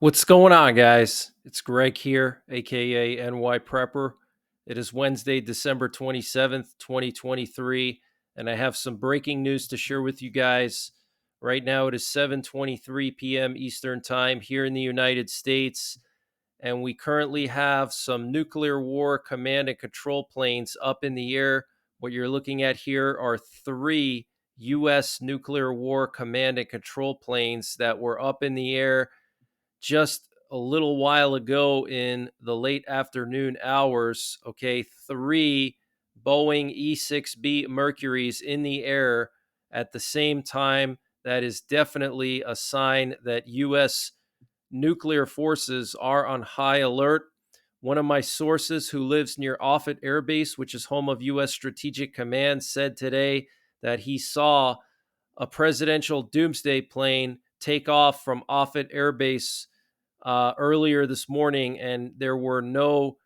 What's going on, guys? It's Greg here, aka NYPrepper. It is Wednesday, December 27th, 2023, and I have some breaking news to share with you guys. Right now, it is 7:23 p.m. Eastern Time here in the United States, and we currently have some nuclear war command and control planes up in the air. What you're looking at here are three U.S. nuclear war command and control planes that were up in the air just a little while ago in the late afternoon hours. Okay, three Boeing E-6B Mercuries in the air at the same time. That is definitely a sign that U.S. nuclear forces are on high alert. One of my sources who lives near Offutt Air Base, which is home of U.S. Strategic Command, said today that he saw a presidential doomsday plane take off from Offutt Air Base earlier this morning, and there were no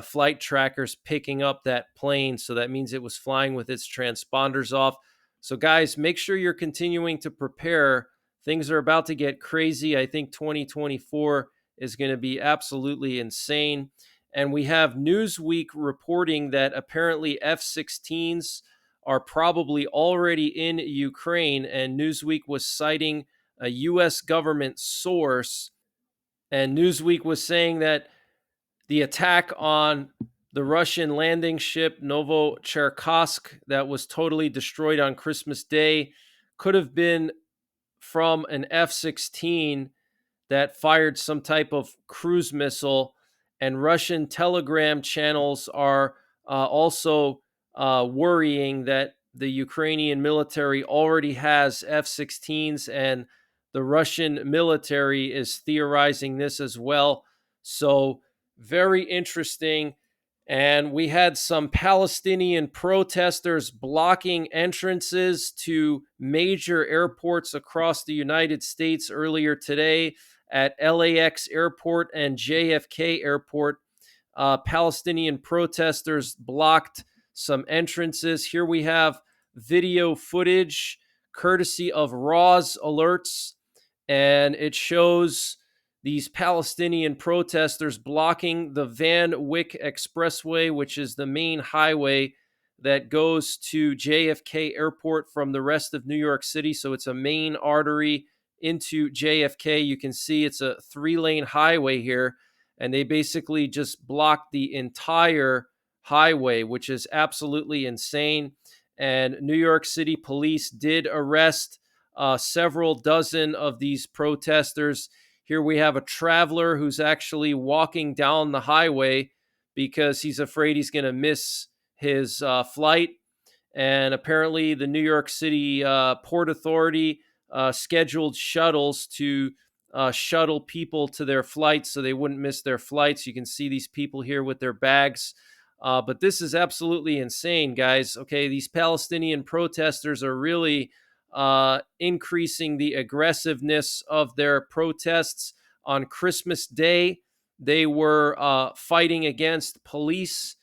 flight trackers picking up that plane. So that means it was flying with its transponders off. So, guys, make sure you're continuing to prepare. Things are about to get crazy. I think 2024 is going to be absolutely insane. And we have Newsweek reporting that apparently F 16s are probably already in Ukraine. And Newsweek was citing a U.S. government source, and Newsweek was saying that the attack on the Russian landing ship Novocherkassk that was totally destroyed on Christmas Day could have been from an F 16 that fired some type of cruise missile. And Russian telegram channels are also worrying that the Ukrainian military already has F 16s, and the Russian military is theorizing this as well. So, very interesting. And we had some Palestinian protesters blocking entrances to major airports across the United States earlier today at LAX Airport and JFK Airport. Palestinian protesters blocked some entrances. Here we have video footage courtesy of Raw's Alerts, and it shows these Palestinian protesters blocking the Van Wyck Expressway, which is the main highway that goes to JFK Airport from the rest of New York City. So it's a main artery into JFK. You can see it's a 3-lane highway here, and they basically just blocked the entire highway, which is absolutely insane. And New York City police did arrest several dozen of these protesters. Here we have a traveler who's actually walking down the highway because he's afraid he's going to miss his flight. And apparently, the New York City Port Authority scheduled shuttles to shuttle people to their flights so they wouldn't miss their flights. You can see these people here with their bags. But this is absolutely insane, guys. Okay, these Palestinian protesters are really increasing the aggressiveness of their protests. On Christmas Day, they were fighting against police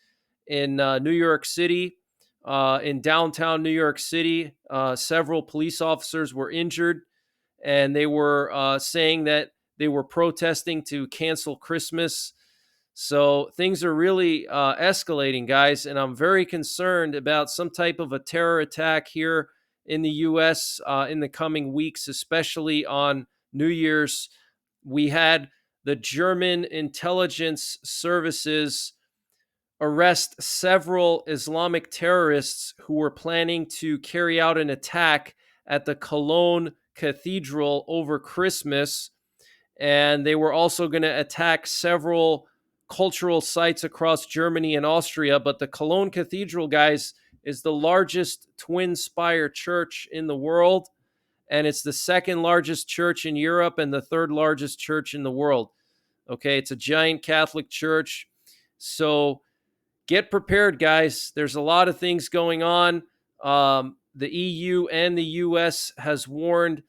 in New York City. In downtown New York City, several police officers were injured, and they were saying that they were protesting to cancel Christmas. So things are really escalating, guys, and I'm very concerned about some type of a terror attack here in the U.S. In the coming weeks, especially on New Year's. We had the German intelligence services arrest several Islamic terrorists who were planning to carry out an attack at the Cologne Cathedral over Christmas. And they were also going to attack several cultural sites across Germany and Austria. But the Cologne Cathedral, guys, is the largest twin spire church in the world. And it's the second largest church in Europe and the third largest church in the world. Okay, it's a giant Catholic church. So get prepared, guys. There's a lot of things going on. The EU and the US has warned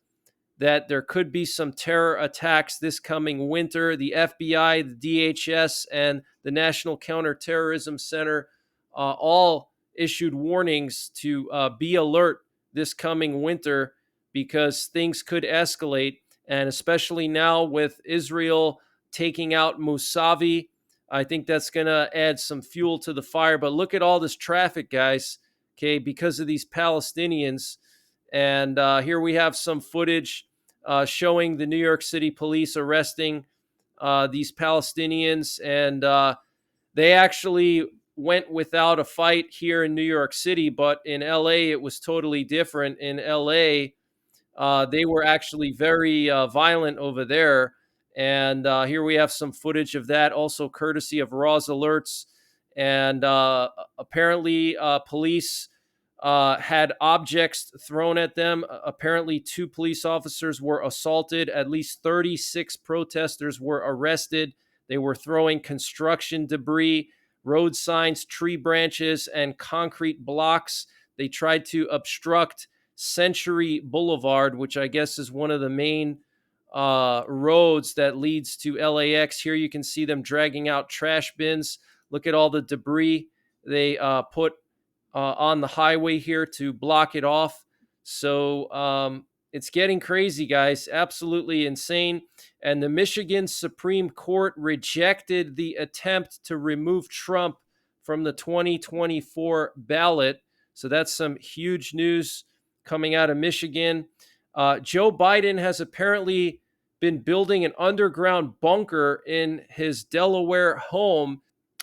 that there could be some terror attacks this coming winter. The FBI, the DHS, and the National Counterterrorism Center all issued warnings to be alert this coming winter because things could escalate. And especially now with Israel taking out Musavi, I think that's going to add some fuel to the fire. But look at all this traffic, guys, okay, because of these Palestinians. And here we have some footage showing the New York City police arresting these Palestinians. And they actually went without a fight here in New York City, but in LA, it was totally different. In LA, they were actually very violent over there. And here we have some footage of that, also courtesy of Raw's Alerts. And apparently, police had objects thrown at them. Apparently, two police officers were assaulted. At least 36 protesters were arrested. They were throwing construction debris, road signs, tree branches, and concrete blocks. They tried to obstruct Century Boulevard, which I guess is one of the main roads that leads to LAX. Here you can see them dragging out trash bins. Look at all the debris they put on the highway here to block it off. So it's getting crazy, guys. Absolutely insane. And the Michigan Supreme Court rejected the attempt to remove Trump from the 2024 ballot. So that's some huge news coming out of Michigan. Joe Biden has apparently been building an underground bunker in his Delaware home.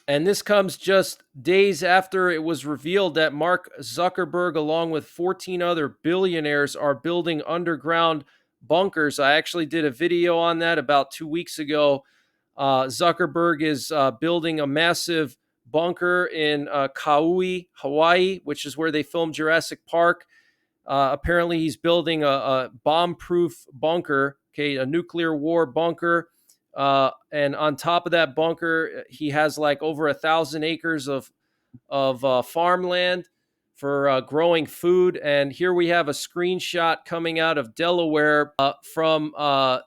And this comes just days after it was revealed that Mark Zuckerberg, along with 14 other billionaires, are building underground bunkers. I actually did a video on that about 2 weeks ago. Zuckerberg is building a massive bunker in Kauai, Hawaii, which is where they filmed Jurassic Park. Apparently, he's building a bomb-proof bunker, okay, a nuclear war bunker. And on top of that bunker, he has like over 1,000 acres of farmland for growing food. And here we have a screenshot coming out of Delaware from a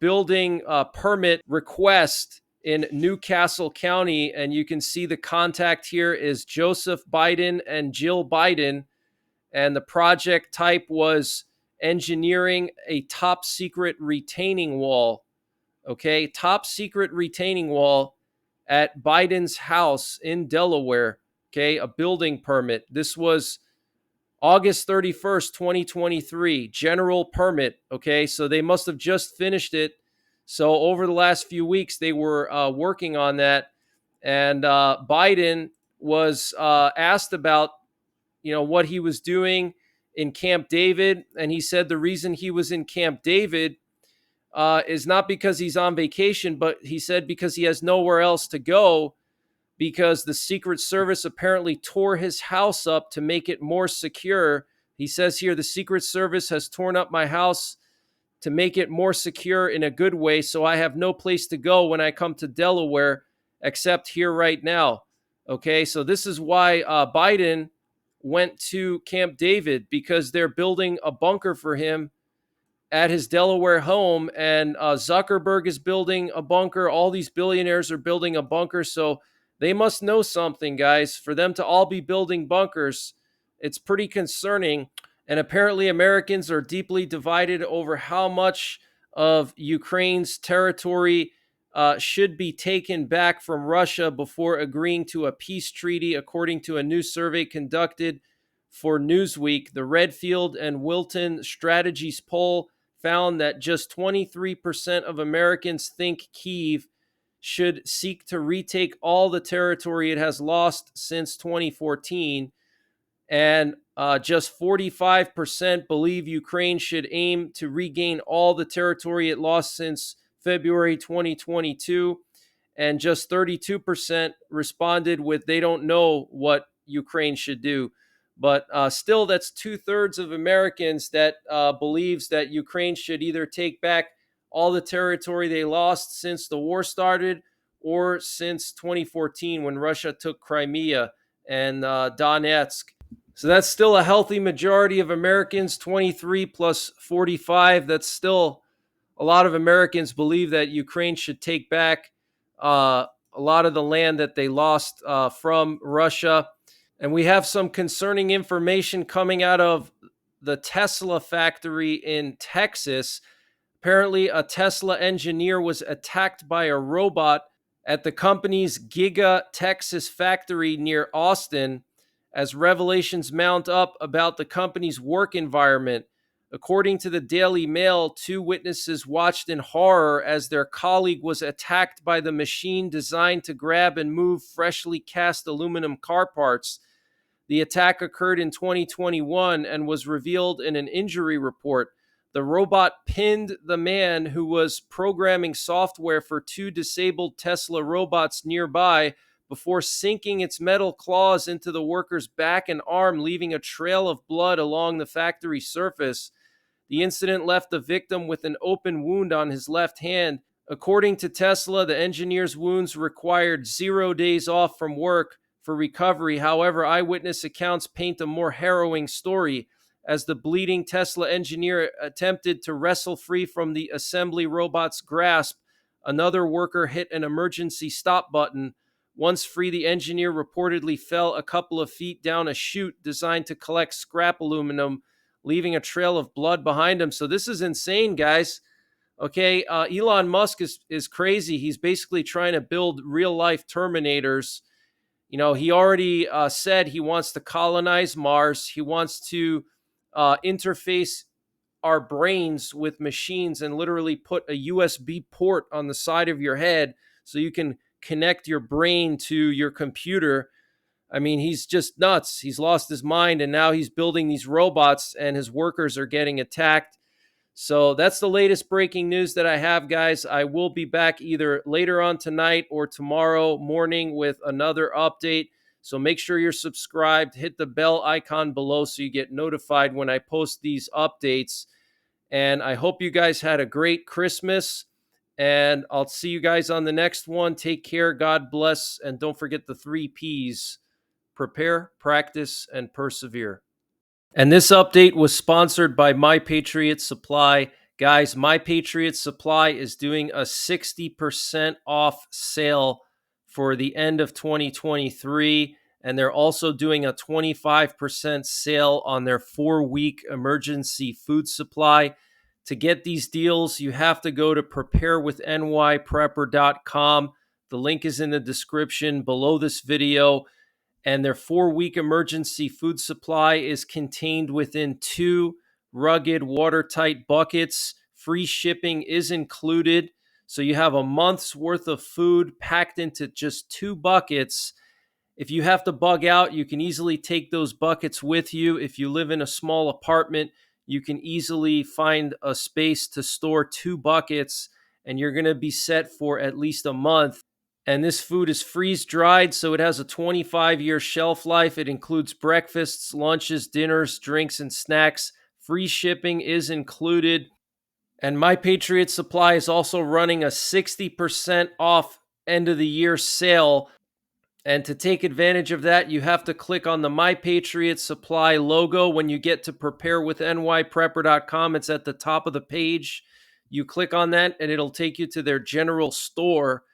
building permit request in Newcastle County. And you can see the contact here is Joseph Biden and Jill Biden. And the project type was engineering a top secret retaining wall. Okay, top secret retaining wall at Biden's house in Delaware. Okay, a building permit. This was August 31st, 2023, general permit. Okay, so they must have just finished it. So over the last few weeks, they were working on that. And Biden was asked about, what he was doing in Camp David. And he said the reason he was in Camp David is not because he's on vacation, but he said because he has nowhere else to go, because the Secret Service apparently tore his house up to make it more secure. He says here, the Secret Service has torn up my house to make it more secure in a good way, so I have no place to go when I come to Delaware except here right now. Okay, so this is why Biden went to Camp David, because they're building a bunker for him at his Delaware home. And Zuckerberg is building a bunker. All these billionaires are building a bunker. So they must know something, guys, for them to all be building bunkers. It's pretty concerning. And apparently Americans are deeply divided over how much of Ukraine's territory should be taken back from Russia before agreeing to a peace treaty, according to a new survey conducted for Newsweek. The Redfield and Wilton Strategies poll found that just 23% of Americans think Kyiv should seek to retake all the territory it has lost since 2014. And just 45% believe Ukraine should aim to regain all the territory it lost since February 2022. And just 32% responded with they don't know what Ukraine should do. But still, that's 2/3 of Americans that believes that Ukraine should either take back all the territory they lost since the war started, or since 2014 when Russia took Crimea and Donetsk. So that's still a healthy majority of Americans, 23 plus 45. That's still a lot of Americans believe that Ukraine should take back a lot of the land that they lost from Russia. And we have some concerning information coming out of the Tesla factory in Texas. Apparently, a Tesla engineer was attacked by a robot at the company's Giga Texas factory near Austin as revelations mount up about the company's work environment. According to the Daily Mail, two witnesses watched in horror as their colleague was attacked by the machine designed to grab and move freshly cast aluminum car parts. The attack occurred in 2021 and was revealed in an injury report. The robot pinned the man who was programming software for two disabled Tesla robots nearby before sinking its metal claws into the worker's back and arm, leaving a trail of blood along the factory surface. The incident left the victim with an open wound on his left hand. According to Tesla, the engineer's wounds required 0 days off from work for recovery. However, eyewitness accounts paint a more harrowing story. As the bleeding Tesla engineer attempted to wrestle free from the assembly robot's grasp, another worker hit an emergency stop button. Once free, the engineer reportedly fell a couple of feet down a chute designed to collect scrap aluminum, leaving a trail of blood behind him. So this is insane, guys. Okay, Elon Musk is crazy. He's basically trying to build real life Terminators. You know, he already said he wants to colonize Mars. He wants to interface our brains with machines and literally put a USB port on the side of your head so you can connect your brain to your computer. I mean, he's just nuts. He's lost his mind, and now he's building these robots, and his workers are getting attacked. So that's the latest breaking news that I have, guys. I will be back either later on tonight or tomorrow morning with another update. So make sure you're subscribed. Hit the bell icon below so you get notified when I post these updates. And I hope you guys had a great Christmas. And I'll see you guys on the next one. Take care. God bless. And don't forget the 3 Ps: prepare, practice, and persevere. And this update was sponsored by My Patriot Supply. Guys, My Patriot Supply is doing a 60% off sale for the end of 2023. And they're also doing a 25% sale on their 4-week emergency food supply. To get these deals, you have to go to preparewithnyprepper.com. The link is in the description below this video. And their 4-week emergency food supply is contained within 2 rugged, watertight buckets. Free shipping is included. So you have a month's worth of food packed into just 2 buckets. If you have to bug out, you can easily take those buckets with you. If you live in a small apartment, you can easily find a space to store 2 buckets, and you're going to be set for at least a month. And this food is freeze dried, so it has a 25-year shelf life. It includes breakfasts, lunches, dinners, drinks, and snacks. Free shipping is included. And My Patriot Supply is also running a 60% off end of the year sale. And to take advantage of that, you have to click on the My Patriot Supply logo when you get to preparewithnyprepper.com. It's at the top of the page. You click on that, and it'll take you to their general store.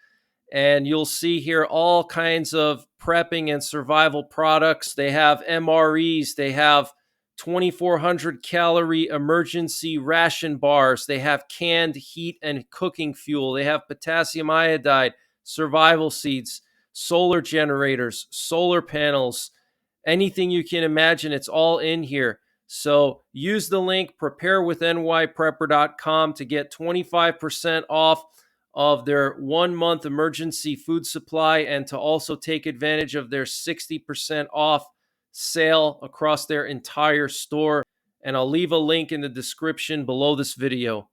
And you'll see here all kinds of prepping and survival products. They have MREs. They have 2,400 calorie emergency ration bars. They have canned heat and cooking fuel. They have potassium iodide, survival seeds, solar generators, solar panels, anything you can imagine. It's all in here. So use the link preparewithnyprepper.com to get 25% off of their 1-month emergency food supply, and to also take advantage of their 60% off sale across their entire store. And I'll leave a link in the description below this video.